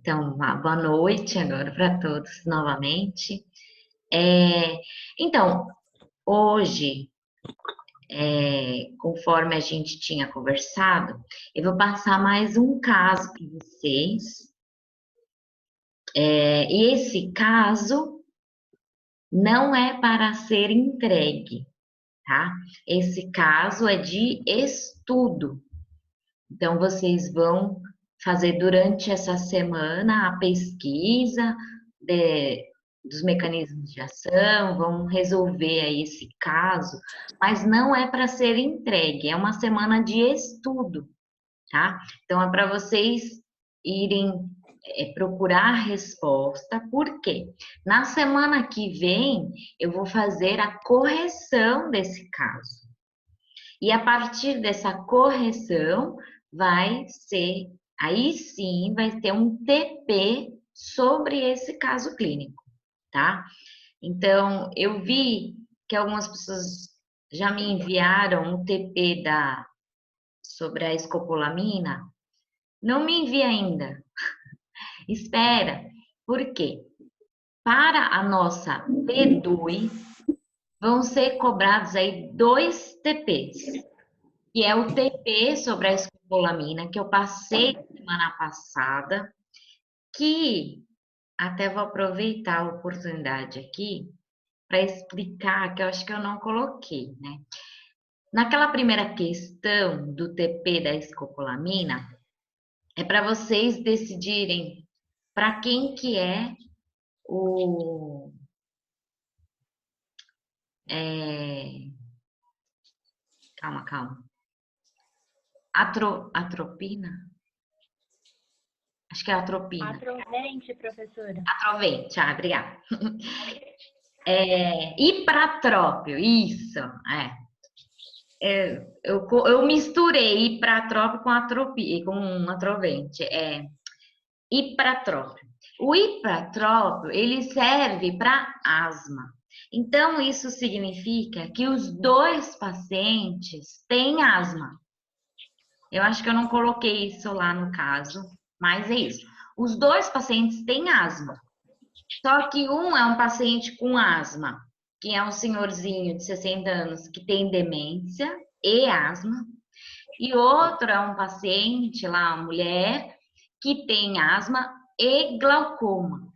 Então, uma boa noite agora para todos novamente. É, então, hoje, conforme a gente tinha conversado, eu vou passar mais um caso para vocês. E esse caso não é para ser entregue, tá? Esse caso é de estudo. Então, vocês vão fazer durante essa semana a pesquisa dos mecanismos de ação, vão resolver aí esse caso, mas não é para ser entregue, é uma semana de estudo, tá? Então, é para vocês irem procurar a resposta, por quê? Na semana que vem, eu vou fazer a correção desse caso. E a partir dessa correção, vai ser, aí sim, vai ter um TP sobre esse caso clínico, tá? Então, eu vi que algumas pessoas já me enviaram um TP sobre a escopolamina. Não me envia ainda. Espera. Por quê? Para a nossa P2, vão ser cobrados aí dois TPs. Que é o TP sobre a escopolamina, que eu passei semana passada, que até vou aproveitar a oportunidade aqui para explicar, que eu acho que eu não coloquei, né? Naquela primeira questão do TP da escopolamina, é para vocês decidirem para quem que é o... calma, calma. Atropina? Acho que é atropina. Atrovente, professora. Atrovente, obrigada. Ipratrópio, isso, eu misturei ipratrópio com um atrovente, ipratrópio. O ipratrópio, ele serve para asma. Então, isso significa que os dois pacientes têm asma. Eu acho que eu não coloquei isso lá no caso, mas é isso. Os dois pacientes têm asma. Só que um é um paciente com asma, que é um senhorzinho de 60 anos que tem demência e asma, e outro é um paciente, lá, uma mulher, que tem asma e glaucoma.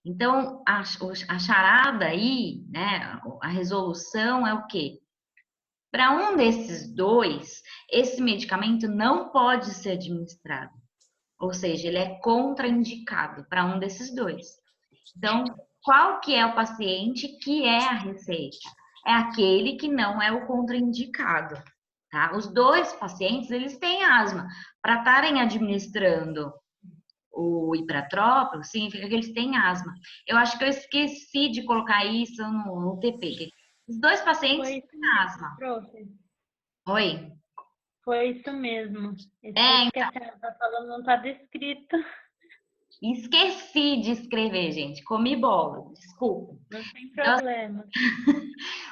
Então, a charada aí, né, a resolução é o quê? Para um desses dois, esse medicamento não pode ser administrado. Ou seja, ele é contraindicado para um desses dois. Então, qual que é o paciente que é a receita? É aquele que não é o contraindicado, tá? Os dois pacientes, eles têm asma. Para estarem administrando o ipratrópio, significa que eles têm asma. Eu acho que eu esqueci de colocar isso no TP. Os dois pacientes Foi isso têm mesmo, asma. prof. Oi? Foi isso mesmo. Isso que Então, a senhora está falando não está descrito. esqueci de escrever, gente. Comi bola, desculpa. Não tem Então, problema.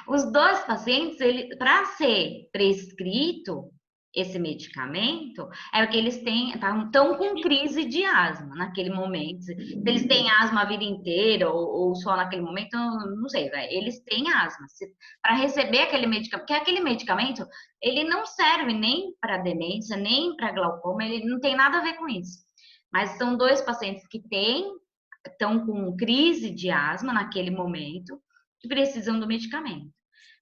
os dois pacientes, para ser prescrito esse medicamento, é o que eles têm, estão com crise de asma naquele momento. Se eles têm asma a vida inteira ou só naquele momento, não sei, eles têm asma. Para receber aquele medicamento, porque aquele medicamento, ele não serve nem para demência, nem para glaucoma, ele não tem nada a ver com isso. Mas são dois pacientes que estão com crise de asma naquele momento, que precisam do medicamento.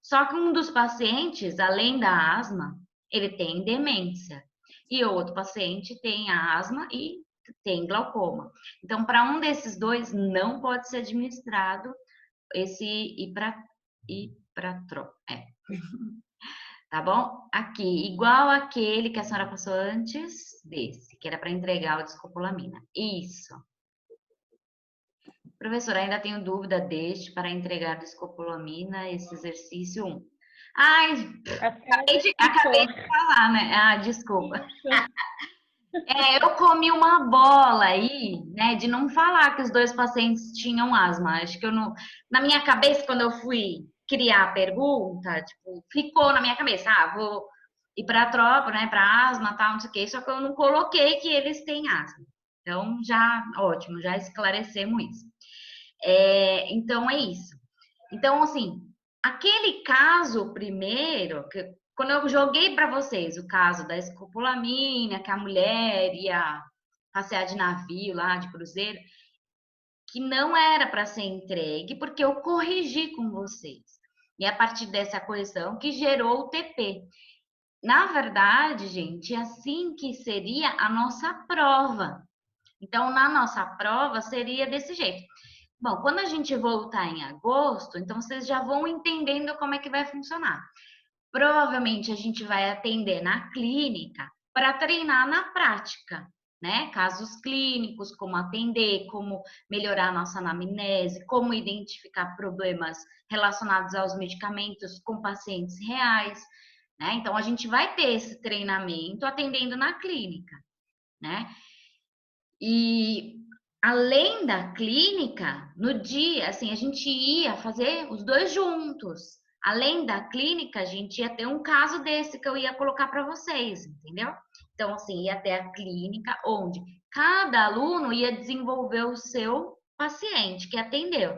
Só que um dos pacientes, além da asma, ele tem demência. E outro paciente tem asma e tem glaucoma. Então, para um desses dois, não pode ser administrado esse ipratrol. Tá bom? Aqui, igual aquele que a senhora passou antes desse, que era para entregar o descopolamina. Isso. Professora, ainda tenho dúvida deste para entregar descopolamina, esse exercício 1. Ai, A senhora já acabei explicou. de falar, né? Ah, desculpa. Isso. Eu comi uma bola aí, né, de não falar que os dois pacientes tinham asma. Acho que eu não. Na minha cabeça, quando eu fui criar a pergunta, tipo, ficou na minha cabeça, vou ir para a tropa, né, para asma, tal, não sei o quê. Só que eu não coloquei que eles têm asma. Então, já, ótimo, já esclarecemos isso. Então, é isso. Então, assim, aquele caso primeiro, quando eu joguei para vocês o caso da escopolamina, que a mulher ia passear de navio lá, de cruzeiro, que não era para ser entregue, porque eu corrigi com vocês. E a partir dessa correção que gerou o TP. Na verdade, gente, é assim que seria a nossa prova. Então, na nossa prova, seria desse jeito. Bom, quando a gente voltar em agosto, então vocês já vão entendendo como é que vai funcionar. Provavelmente a gente vai atender na clínica para treinar na prática, né? Casos clínicos, como atender, como melhorar a nossa anamnese, como identificar problemas relacionados aos medicamentos com pacientes reais, né? Então a gente vai ter esse treinamento atendendo na clínica, né? E além da clínica, no dia, assim, a gente ia fazer os dois juntos. Além da clínica, a gente ia ter um caso desse que eu ia colocar para vocês, entendeu? Então, assim, ia ter a clínica onde cada aluno ia desenvolver o seu paciente que atendeu.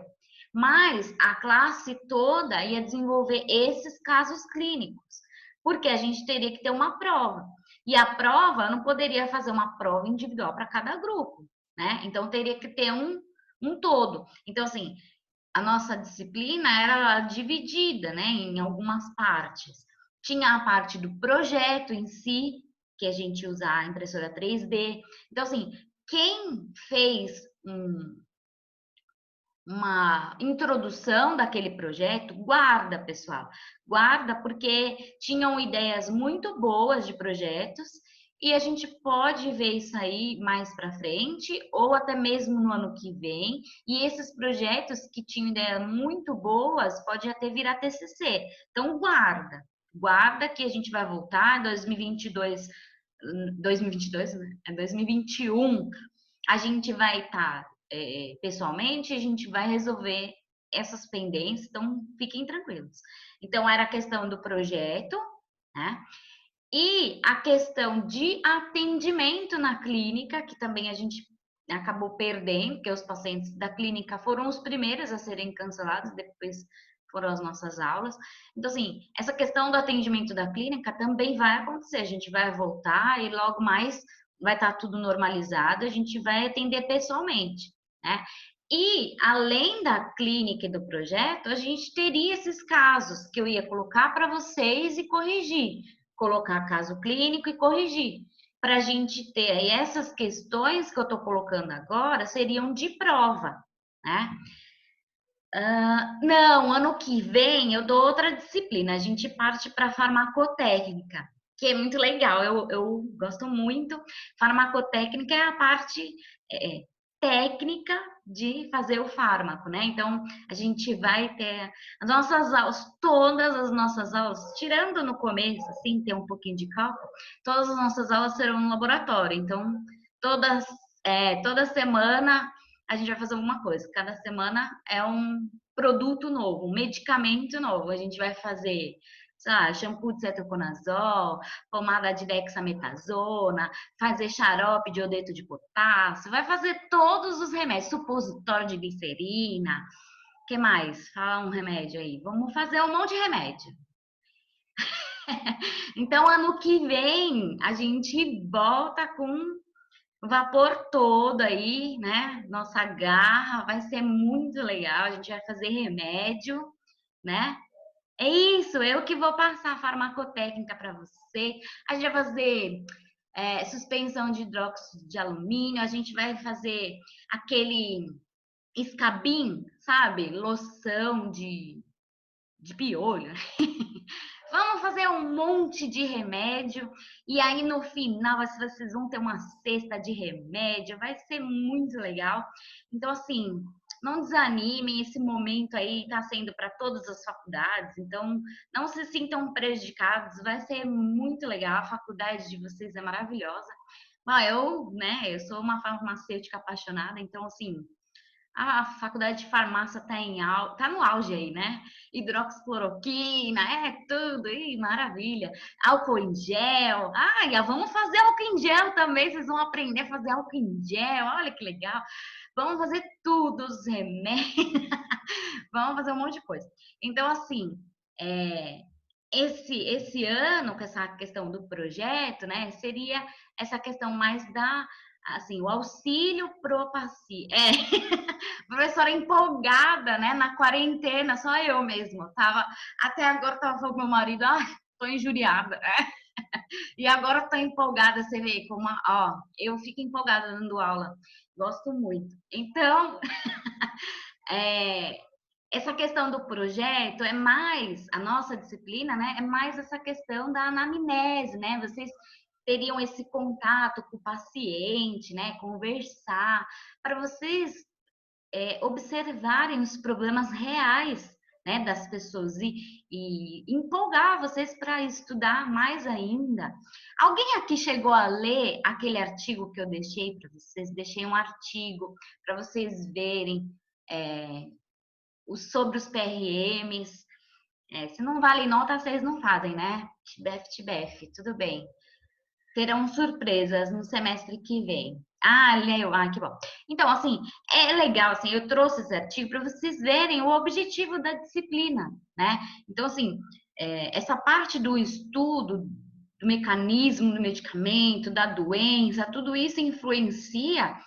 Mas a classe toda ia desenvolver esses casos clínicos, porque a gente teria que ter uma prova. E a prova, não poderia fazer uma prova individual para cada grupo, né? Então, teria que ter um todo. Então, assim, a nossa disciplina era dividida, né, em algumas partes. Tinha a parte do projeto em si, que a gente usa a impressora 3D. Então, assim, quem fez uma introdução daquele projeto, guarda, pessoal, guarda, porque tinham ideias muito boas de projetos e a gente pode ver isso aí mais para frente ou até mesmo no ano que vem. E esses projetos que tinham ideias muito boas pode até virar TCC. Então guarda, guarda que a gente vai voltar em 2022, 2022, né? É 2021, a gente vai estar pessoalmente, a gente vai resolver essas pendências, então fiquem tranquilos. Então, era a questão do projeto, né? E a questão de atendimento na clínica, que também a gente acabou perdendo, porque os pacientes da clínica foram os primeiros a serem cancelados, depois foram as nossas aulas. Então, assim, essa questão do atendimento da clínica também vai acontecer, a gente vai voltar e logo mais vai estar tudo normalizado, a gente vai atender pessoalmente, né? E, além da clínica e do projeto, a gente teria esses casos que eu ia colocar para vocês e corrigir. Colocar caso clínico e corrigir. Para a gente ter aí essas questões que eu estou colocando agora, seriam de prova, né? Não, ano que vem eu dou outra disciplina, a gente parte para farmacotécnica, que é muito legal, eu gosto muito. Farmacotécnica é a parte é, técnica de fazer o fármaco, né? Então, a gente vai ter as nossas aulas, todas as nossas aulas, tirando no começo, assim, ter um pouquinho de cálculo, todas as nossas aulas serão no laboratório. Então, todas, toda semana a gente vai fazer alguma coisa. Cada semana é um produto novo, um medicamento novo. A gente vai fazer, sei lá, shampoo de cetoconazol, pomada de dexametasona, fazer xarope de iodeto de potássio, vai fazer todos os remédios, supositório de glicerina. O que mais? Fala um remédio aí. Vamos fazer um monte de remédio. Então, ano que vem, a gente volta com vapor todo aí, né? Nossa garra vai ser muito legal. A gente vai fazer remédio, né? É isso, eu que vou passar a farmacotécnica para você. A gente vai fazer suspensão de hidróxido de alumínio, a gente vai fazer aquele escabim, sabe? Loção de piolho. Vamos fazer um monte de remédio e aí no final vocês vão ter uma cesta de remédio, vai ser muito legal. Então, assim, não desanimem, esse momento aí está sendo para todas as faculdades, então não se sintam prejudicados, vai ser muito legal, a faculdade de vocês é maravilhosa. Bom, eu sou uma farmacêutica apaixonada, então, assim, A faculdade de farmácia tá no auge aí, né? Hidroxicloroquina, tudo, maravilha. Álcool em gel. Já vamos fazer álcool em gel também, vocês vão aprender a fazer álcool em gel, olha que legal. Vamos fazer tudo, os remédios, vamos fazer um monte de coisa. Então, assim, é, esse ano, com essa questão do projeto, né, seria essa questão mais assim, o auxílio pro paciente. Professora empolgada, né, na quarentena, só eu mesmo. Até agora tava falando com meu marido, tô injuriada. E agora tô empolgada, você vê como, eu fico empolgada dando aula. Gosto muito. Então, essa questão do projeto é mais, a nossa disciplina, né, é mais essa questão da anamnese, né? Vocês teriam esse contato com o paciente, né, conversar, para vocês observarem os problemas reais, né, das pessoas e empolgar vocês para estudar mais ainda. Alguém aqui chegou a ler aquele artigo que eu deixei para vocês? Deixei um artigo para vocês verem sobre os PRMs. Se não vale nota, vocês não fazem, né? Tibef, tudo bem. Terão surpresas no semestre que vem. Leu. Que bom. Então, assim, é legal, assim, eu trouxe esse artigo para vocês verem o objetivo da disciplina, né? Então, assim, essa parte do estudo, do mecanismo do medicamento, da doença, tudo isso influencia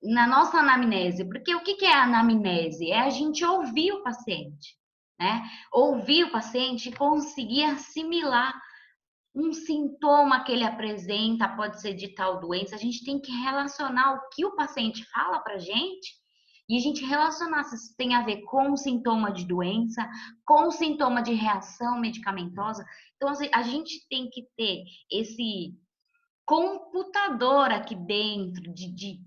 na nossa anamnese, porque o que é a anamnese? É a gente ouvir o paciente, né? Ouvir o paciente e conseguir assimilar um sintoma que ele apresenta, pode ser de tal doença. A gente tem que relacionar o que o paciente fala para a gente e a gente relacionar se isso tem a ver com o sintoma de doença, com o sintoma de reação medicamentosa. Então, assim, a gente tem que ter esse computador aqui dentro de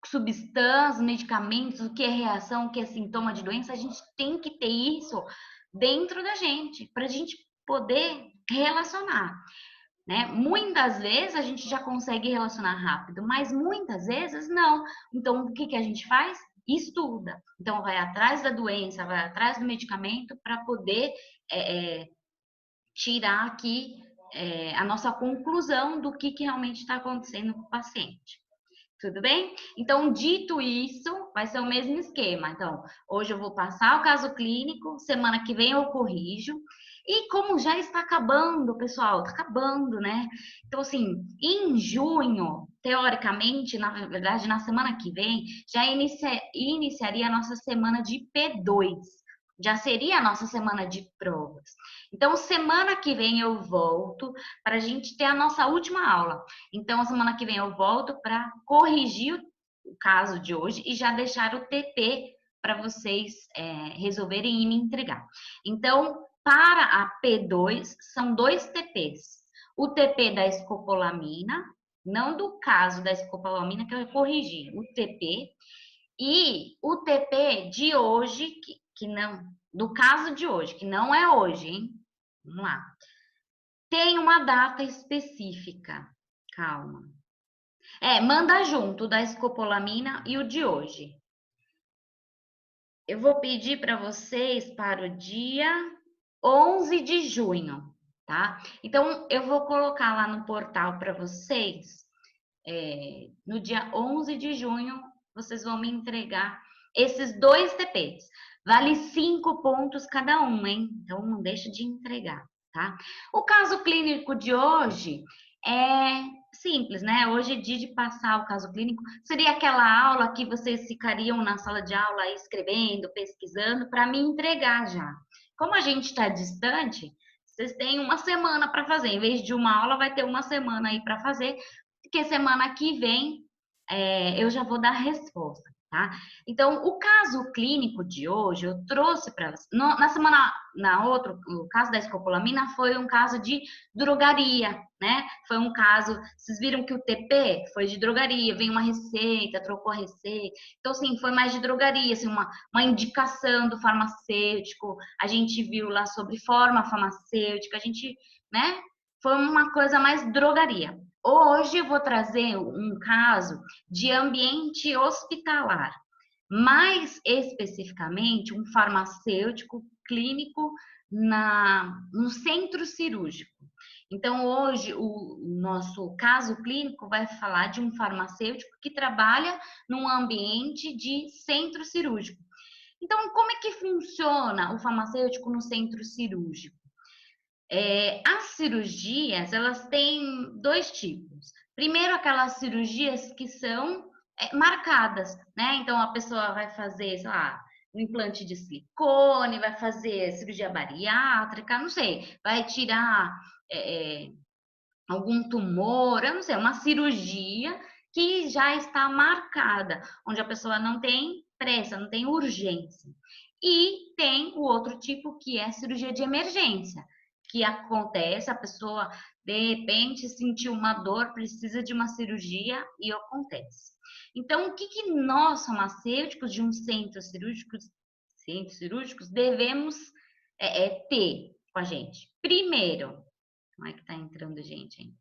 substâncias, medicamentos, o que é reação, o que é sintoma de doença, a gente tem que ter isso dentro da gente, para a gente poder relacionar, né? Muitas vezes a gente já consegue relacionar rápido, mas muitas vezes não. Então, o que a gente faz? Estuda. Então, vai atrás da doença, vai atrás do medicamento para poder tirar aqui a nossa conclusão do que realmente está acontecendo com o paciente. Tudo bem? Então, dito isso, vai ser o mesmo esquema. Então, hoje eu vou passar o caso clínico, semana que vem eu corrijo. E como já está acabando, pessoal, está acabando, né? Então, assim, em junho, teoricamente, na verdade, na semana que vem, já iniciaria a nossa semana de P2. Já seria a nossa semana de provas. Então, semana que vem eu volto para a gente ter a nossa última aula. Então, a semana que vem eu volto para corrigir o caso de hoje e já deixar o TP para vocês resolverem e me entregar. Então, para a P2, são 2 TPs. O TP da escopolamina, não do caso da escopolamina que eu corrigi, o TP, e o TP de hoje, que não, do caso de hoje, que não é hoje, hein? Vamos lá. Tem uma data específica. Calma. Manda junto da escopolamina e o de hoje. Eu vou pedir para vocês para o dia 11 de junho, tá? Então, eu vou colocar lá no portal para vocês, no dia 11 de junho, vocês vão me entregar esses 2 TPs. Vale 5 pontos cada um, hein? Então, não deixa de entregar, tá? O caso clínico de hoje é simples, né? Hoje é dia de passar o caso clínico. Seria aquela aula que vocês ficariam na sala de aula escrevendo, pesquisando, para me entregar já. Como a gente está distante, vocês têm uma semana para fazer. Em vez de uma aula, vai ter uma semana aí para fazer, porque semana que vem eu já vou dar a resposta, tá? Então, o caso clínico de hoje, eu trouxe para vocês. O caso da escopolamina foi um caso de drogaria, né? Foi um caso, vocês viram que o TP foi de drogaria, veio uma receita, trocou a receita. Então, assim, foi mais de drogaria, assim, uma indicação do farmacêutico. A gente viu lá sobre forma farmacêutica, a gente, né? Foi uma coisa mais drogaria. Hoje eu vou trazer um caso de ambiente hospitalar. mais especificamente um farmacêutico clínico no centro cirúrgico. Então, hoje, o nosso caso clínico vai falar de um farmacêutico que trabalha num ambiente de centro cirúrgico. Então, como é que funciona o farmacêutico no centro cirúrgico? As cirurgias, elas têm dois tipos. Primeiro, aquelas cirurgias que são marcadas, né? Então, a pessoa vai fazer, sei lá, um implante de silicone, vai fazer cirurgia bariátrica, não sei, vai tirar algum tumor, eu não sei, uma cirurgia que já está marcada, onde a pessoa não tem pressa, não tem urgência. E tem o outro tipo que é cirurgia de emergência, que acontece, a pessoa de repente sentiu uma dor, precisa de uma cirurgia e acontece. Então, o que nós, farmacêuticos de um centros cirúrgicos devemos ter com a gente? Primeiro, como é que tá entrando gente, hein?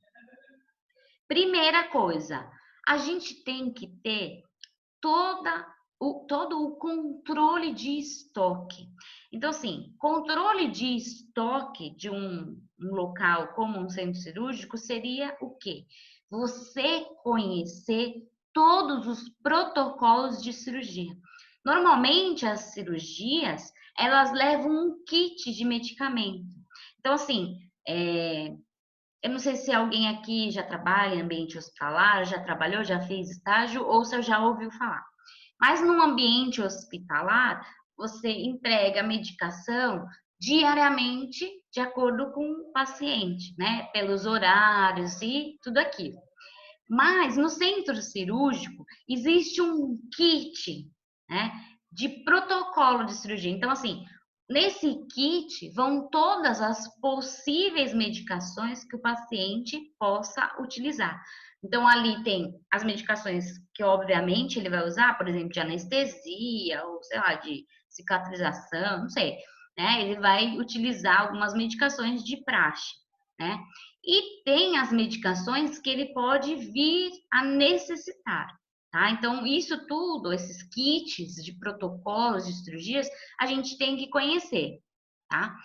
Primeira coisa, a gente tem que ter todo o controle de estoque. Então, assim, controle de estoque de um local como um centro cirúrgico seria o quê? Você conhecer todos os protocolos de cirurgia. Normalmente, as cirurgias, elas levam um kit de medicamento. Então, assim, eu não sei se alguém aqui já trabalha em ambiente hospitalar, já trabalhou, já fez estágio, ou se eu já ouviu falar. Mas no ambiente hospitalar, você entrega a medicação diariamente de acordo com o paciente, né? Pelos horários e tudo aquilo. Mas no centro cirúrgico existe um kit, né, de protocolo de cirurgia. Então, assim, nesse kit vão todas as possíveis medicações que o paciente possa utilizar. Então, ali tem as medicações que, obviamente, ele vai usar, por exemplo, de anestesia, ou sei lá, de cicatrização, não sei, né? Ele vai utilizar algumas medicações de praxe, né? E tem as medicações que ele pode vir a necessitar, tá? Então, isso tudo, esses kits de protocolos de cirurgias, a gente tem que conhecer, tá?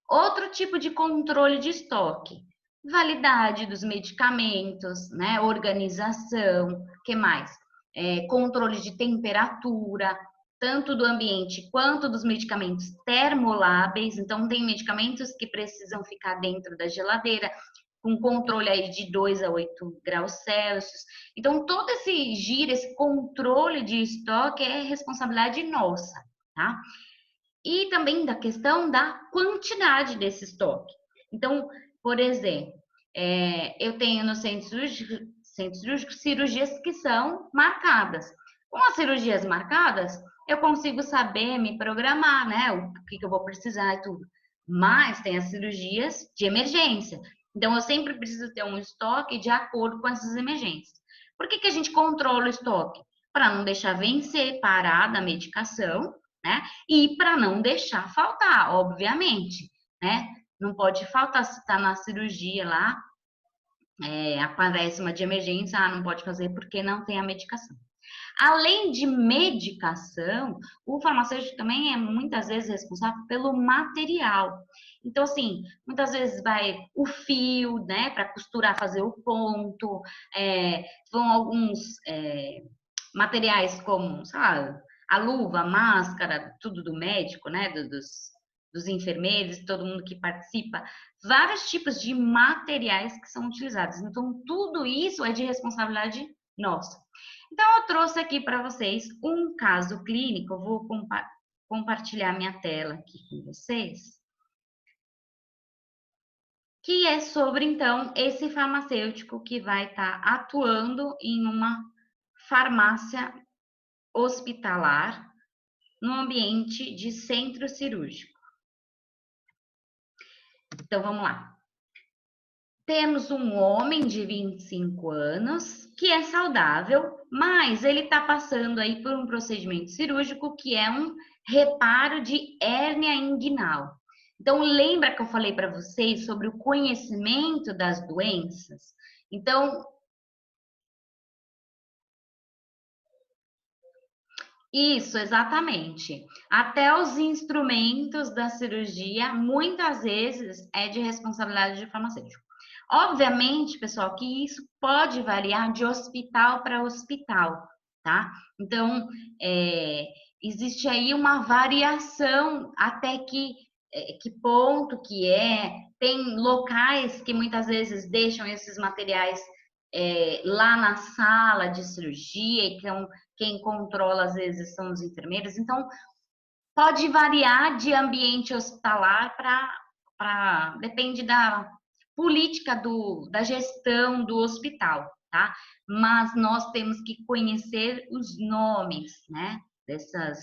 Outro tipo de controle de estoque, validade dos medicamentos, né? Organização, que mais? Controle de temperatura, tanto do ambiente quanto dos medicamentos termoláveis. Então, tem medicamentos que precisam ficar dentro da geladeira, com controle aí de 2 a 8 graus Celsius. Então, todo esse giro, esse controle de estoque é responsabilidade nossa, tá? E também da questão da quantidade desse estoque. Então, por exemplo, eu tenho no centro cirúrgico cirurgias que são marcadas. Com as cirurgias marcadas, eu consigo saber me programar, né? O que eu vou precisar e tudo. Mas tem as cirurgias de emergência. Então, eu sempre preciso ter um estoque de acordo com essas emergências. Por que a gente controla o estoque? Para não deixar vencer, parada a medicação, né? E para não deixar faltar, obviamente, né? Não pode faltar se está na cirurgia lá, aparece uma de emergência, não pode fazer porque não tem a medicação. Além de medicação, o farmacêutico também é muitas vezes responsável pelo material. Então, assim, muitas vezes vai o fio, né, para costurar, fazer o ponto, vão alguns materiais como, sabe, a luva, a máscara, tudo do médico, né, dos enfermeiros, todo mundo que participa, vários tipos de materiais que são utilizados. Então, tudo isso é de responsabilidade nossa. Então, eu trouxe aqui para vocês um caso clínico, eu vou compartilhar minha tela aqui com vocês, que é sobre, então, esse farmacêutico que vai estar atuando em uma farmácia hospitalar no ambiente de centro cirúrgico. Então, vamos lá. Temos um homem de 25 anos que é saudável, mas ele está passando aí por um procedimento cirúrgico que é um reparo de hérnia inguinal. Então, lembra que eu falei para vocês sobre o conhecimento das doenças? Então, Isso, exatamente. Até os instrumentos da cirurgia, muitas vezes, é de responsabilidade do farmacêutico. Obviamente, pessoal, que isso pode variar de hospital para hospital, tá? Então, existe aí uma variação até que ponto que é. Tem locais que muitas vezes deixam esses materiais lá na sala de cirurgia, e quem controla às vezes são os enfermeiros. Então, pode variar de ambiente hospitalar para depende da política da gestão do hospital, tá? Mas nós temos que conhecer os nomes, né, dessas,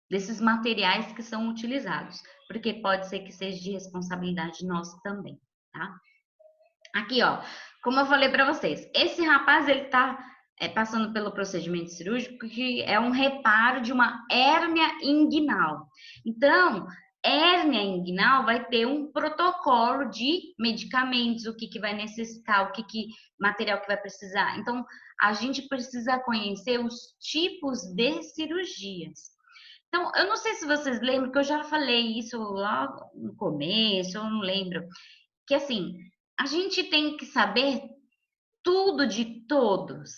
desses materiais que são utilizados, porque pode ser que seja de responsabilidade nossa também, tá? Aqui, ó, como eu falei para vocês, esse rapaz ele tá passando pelo procedimento cirúrgico que é um reparo de uma hérnia inguinal. Então, hérnia inguinal vai ter um protocolo de medicamentos, o que vai necessitar, que material que vai precisar. Então, a gente precisa conhecer os tipos de cirurgias. Então, eu não sei se vocês lembram que eu já falei isso lá no começo, eu não lembro, que assim, a gente tem que saber tudo de todos.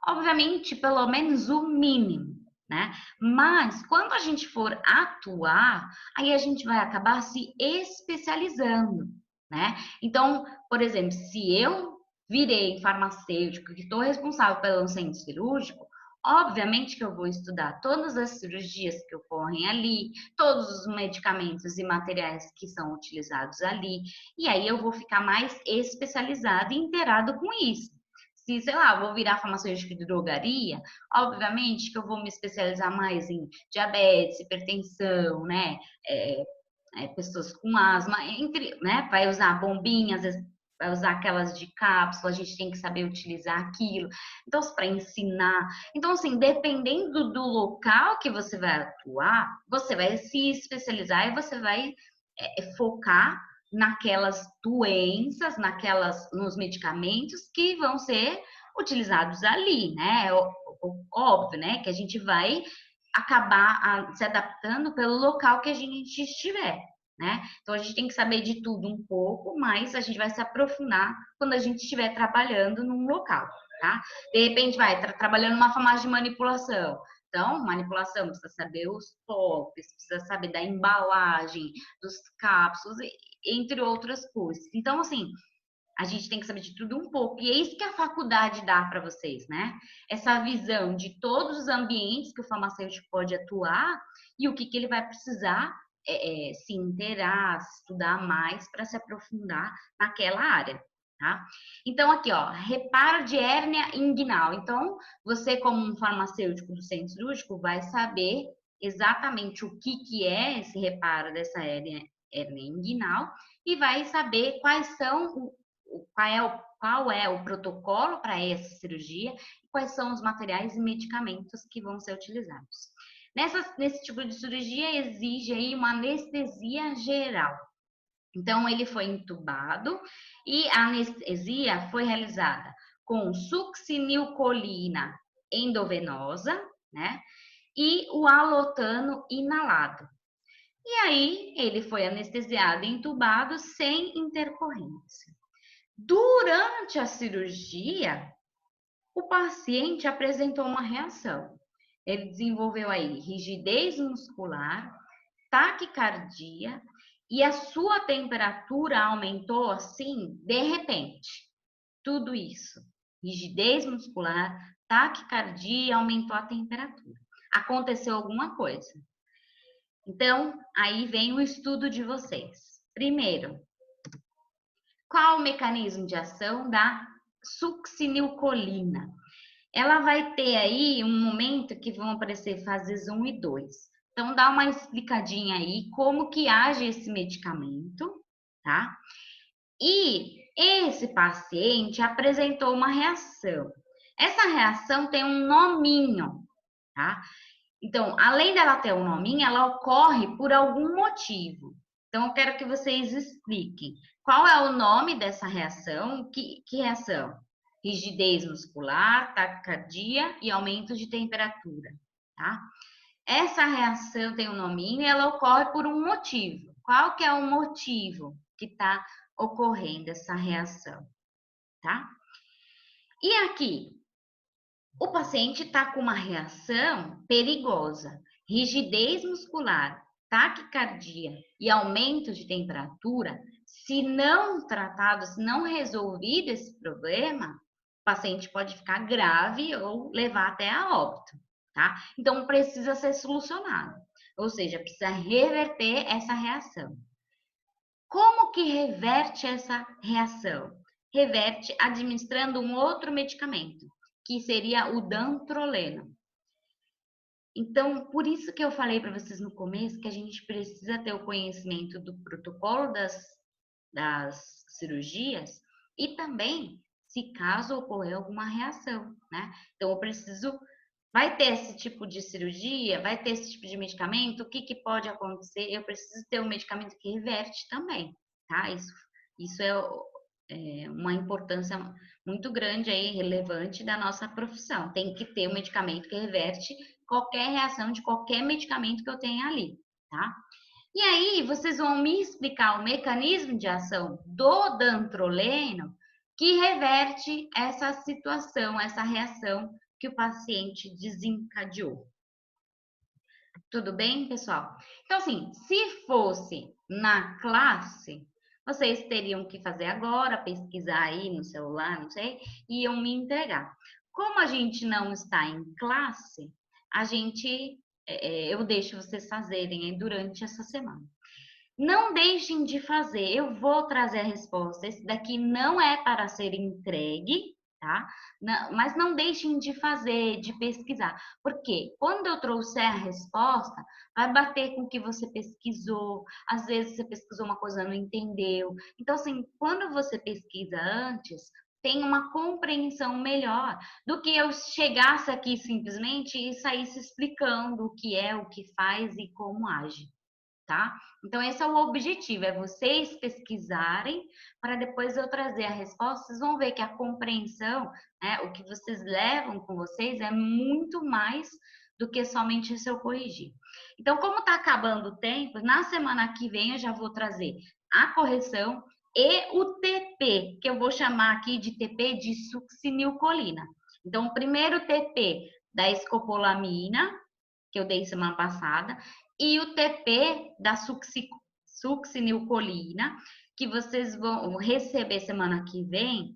Obviamente, pelo menos o mínimo, né? Mas quando a gente for atuar, aí a gente vai acabar se especializando, né? Então, por exemplo, se eu virei farmacêutico, que estou responsável pelo centro cirúrgico, obviamente que eu vou estudar todas as cirurgias que ocorrem ali, todos os medicamentos e materiais que são utilizados ali, e aí eu vou ficar mais especializada e inteirado com isso. Se, sei lá, vou virar farmacêutica de drogaria, obviamente que eu vou me especializar mais em diabetes, hipertensão, né? Pessoas com asma, né? Vai usar bombinhas, vai usar aquelas de cápsula, a gente tem que saber utilizar aquilo. Então, para ensinar. Então, assim, dependendo do local que você vai atuar, você vai se especializar e você vai focar naquelas doenças, nos medicamentos que vão ser utilizados ali, né? Óbvio, né? Que a gente vai acabar se adaptando pelo local que a gente estiver, né? Então a gente tem que saber de tudo um pouco, mas a gente vai se aprofundar quando a gente estiver trabalhando num local, tá? De repente vai trabalhando numa farmácia de manipulação. Então, manipulação, precisa saber os tops, precisa saber da embalagem, dos cápsulas, entre outras coisas. Então, assim, a gente tem que saber de tudo um pouco. E é isso que a faculdade dá para vocês, né? Essa visão de todos os ambientes que o farmacêutico pode atuar e o que ele vai precisar se inteirar, estudar mais para se aprofundar naquela área. Tá? Então, aqui, ó, reparo de hérnia inguinal. Então, você, como um farmacêutico do centro cirúrgico, vai saber exatamente o que é esse reparo dessa hérnia inguinal e vai saber qual é o protocolo para essa cirurgia e quais são os materiais e medicamentos que vão ser utilizados. Nesse tipo de cirurgia exige aí uma anestesia geral. Então, ele foi entubado e a anestesia foi realizada com succinilcolina endovenosa, né? E o alotano inalado. E aí, ele foi anestesiado e entubado sem intercorrência. Durante a cirurgia, o paciente apresentou uma reação. Ele desenvolveu aí rigidez muscular, taquicardia e a sua temperatura aumentou assim, de repente. Tudo isso. Rigidez muscular, taquicardia e aumentou a temperatura. Aconteceu alguma coisa. Então, aí vem o estudo de vocês. Primeiro, qual o mecanismo de ação da succinilcolina? Ela vai ter aí um momento que vão aparecer fases 1 e 2. Então, dá uma explicadinha aí como que age esse medicamento, tá? E esse paciente apresentou uma reação. Essa reação tem um nominho, tá? Então, além dela ter um nominho, ela ocorre por algum motivo. Então, eu quero que vocês expliquem. Qual é o nome dessa reação? Que reação? rigidez muscular, taquicardia e aumento de temperatura, tá? Essa reação tem um nominho e ela ocorre por um motivo. Qual que é o motivo que está ocorrendo essa reação, tá? E aqui, o paciente está com uma reação perigosa, rigidez muscular, taquicardia e aumento de temperatura. Se não tratado, se não resolvido esse problema, o paciente pode ficar grave ou levar até a óbito, tá? Então precisa ser solucionado, ou seja, precisa reverter essa reação. Como que reverte essa reação? Reverte administrando um outro medicamento, que seria o dantroleno. Então, por isso que eu falei para vocês no começo que a gente precisa ter o conhecimento do protocolo das cirurgias e também se caso ocorrer alguma reação, né? Então, eu preciso. Vai ter esse tipo de cirurgia, vai ter esse tipo de medicamento, o que, que pode acontecer? Eu preciso ter um medicamento que reverte também, tá? Isso é uma importância muito grande aí, relevante da nossa profissão. Tem que ter um medicamento que reverte qualquer reação de qualquer medicamento que eu tenha ali, tá? E aí, vocês vão me explicar o mecanismo de ação do dantroleno que reverte essa situação, essa reação que o paciente desencadeou. Tudo bem, pessoal? Então, assim, se fosse na classe, vocês teriam que fazer agora, pesquisar aí no celular, não sei, e iam me entregar. Como a gente não está em classe, eu deixo vocês fazerem aí durante essa semana. Não deixem de fazer, eu vou trazer a resposta. Esse daqui não é para ser entregue, tá? Não, mas não deixem de fazer, de pesquisar. Porque quando eu trouxer a resposta, vai bater com o que você pesquisou. Às vezes você pesquisou uma coisa e não entendeu. Então, assim, quando você pesquisa antes, tem uma compreensão melhor do que eu chegasse aqui simplesmente e saísse explicando o que é, o que faz e como age. Tá? Então, esse é o objetivo, é vocês pesquisarem para depois eu trazer a resposta. Vocês vão ver que a compreensão, né, o que vocês levam com vocês é muito mais do que somente se eu corrigir. Então, como está acabando o tempo, na semana que vem eu já vou trazer a correção e o TP, que eu vou chamar aqui de TP de succinilcolina. Então, o primeiro TP da escopolamina, que eu dei semana passada, e o TP da succinilcolina, que vocês vão receber semana que vem,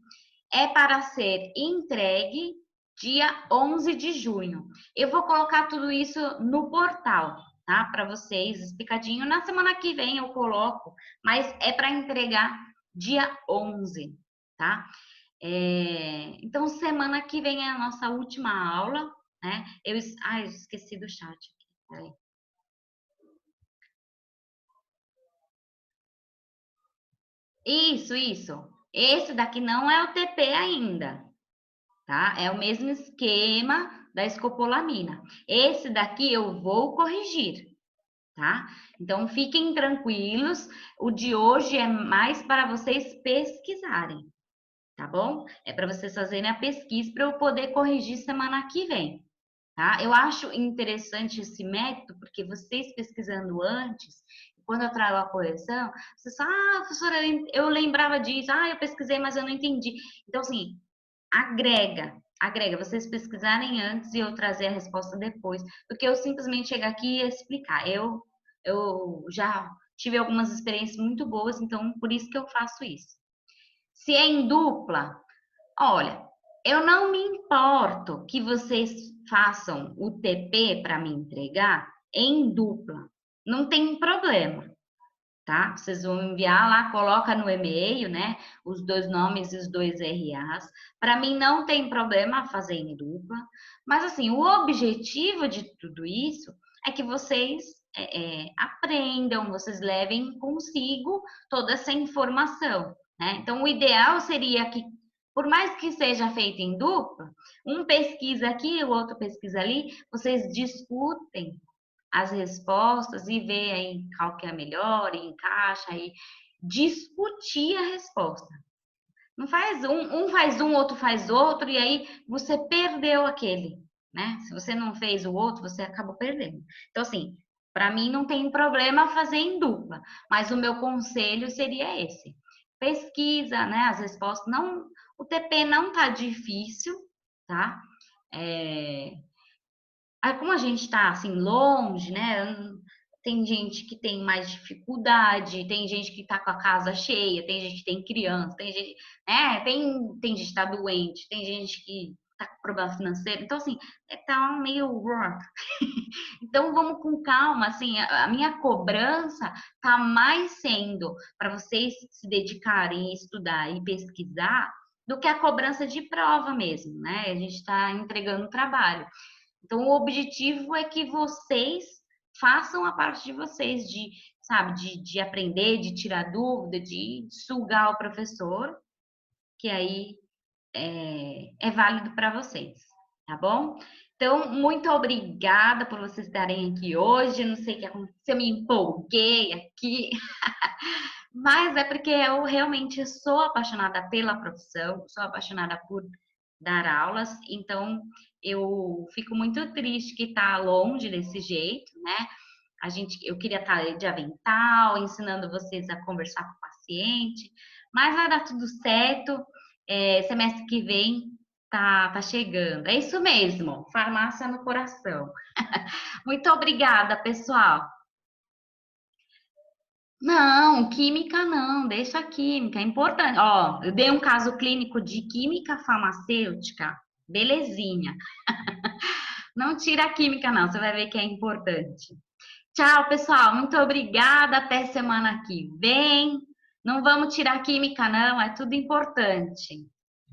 é para ser entregue dia 11 de junho. Eu vou colocar tudo isso no portal, tá? Para vocês, explicadinho. Na semana que vem eu coloco, mas é para entregar dia 11, tá? Então, semana que vem é a nossa última aula, né? Eu esqueci do chat aqui. Peraí. Isso. Esse daqui não é o TP ainda, tá? É o mesmo esquema da escopolamina. Esse daqui eu vou corrigir, tá? Então, fiquem tranquilos. O de hoje é mais para vocês pesquisarem, tá bom? É para vocês fazerem a pesquisa para eu poder corrigir semana que vem. Tá? Eu acho interessante esse método, porque vocês pesquisando antes, quando eu trago a correção, vocês falam, professora, eu lembrava disso, eu pesquisei, mas eu não entendi. Então, assim, agrega, vocês pesquisarem antes e eu trazer a resposta depois, porque eu simplesmente chegar aqui e explicar. Eu já tive algumas experiências muito boas, então por isso que eu faço isso. Se é em dupla, olha, eu não me importo que vocês façam o TP para me entregar em dupla. Não tem problema, tá? Vocês vão enviar lá, coloca no e-mail, né? Os dois nomes e os dois RAs. Para mim não tem problema fazer em dupla. Mas assim, o objetivo de tudo isso é que vocês aprendam, vocês levem consigo toda essa informação, né? Então, o ideal seria que por mais que seja feito em dupla, um pesquisa aqui, o outro pesquisa ali, vocês discutem as respostas e vê aí qual que é a melhor, e encaixa aí, discutir a resposta. Não faz um faz um, outro faz outro, e aí você perdeu aquele, né? Se você não fez o outro, você acabou perdendo. Então, assim, para mim não tem problema fazer em dupla, mas o meu conselho seria esse. Pesquisa, né? As respostas não, o TP não tá difícil, tá? É, aí, como a gente está assim longe, né? Tem gente que tem mais dificuldade, tem gente que está com a casa cheia, tem gente que tem criança, tem gente, né? Tem gente que está doente, tem gente que está com problema financeiro. Então, assim, tá meio rock. Então, vamos com calma. Assim, a minha cobrança tá mais sendo para vocês se dedicarem a estudar e pesquisar do que a cobrança de prova mesmo, né? A gente está entregando trabalho. Então, o objetivo é que vocês façam a parte de vocês, de, sabe, de aprender, de tirar dúvida, de sugar o professor, que aí é válido para vocês, tá bom? Então, muito obrigada por vocês estarem aqui hoje. Não sei o que aconteceu, eu me empolguei aqui, mas é porque eu realmente sou apaixonada pela profissão, sou apaixonada por dar aulas, então eu fico muito triste que está longe desse jeito, né? Eu queria estar de avental, ensinando vocês a conversar com o paciente, mas vai dar tudo certo. Semestre que vem tá chegando. É isso mesmo, farmácia no coração. Muito obrigada, pessoal. Não, química não, deixa a química, é importante. Ó, eu dei um caso clínico de química farmacêutica, belezinha. Não tira a química não, você vai ver que é importante. Tchau, pessoal, muito obrigada, até semana que vem. Não vamos tirar a química não, é tudo importante.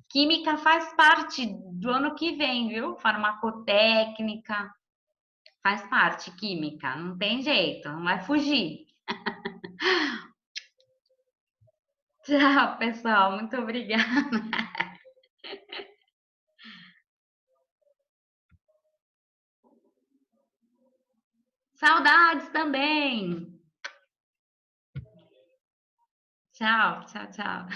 Química faz parte do ano que vem, viu? Farmacotécnica, faz parte, química, não tem jeito, não vai fugir. Tchau, pessoal. Muito obrigada. Saudades também. Tchau, tchau, tchau.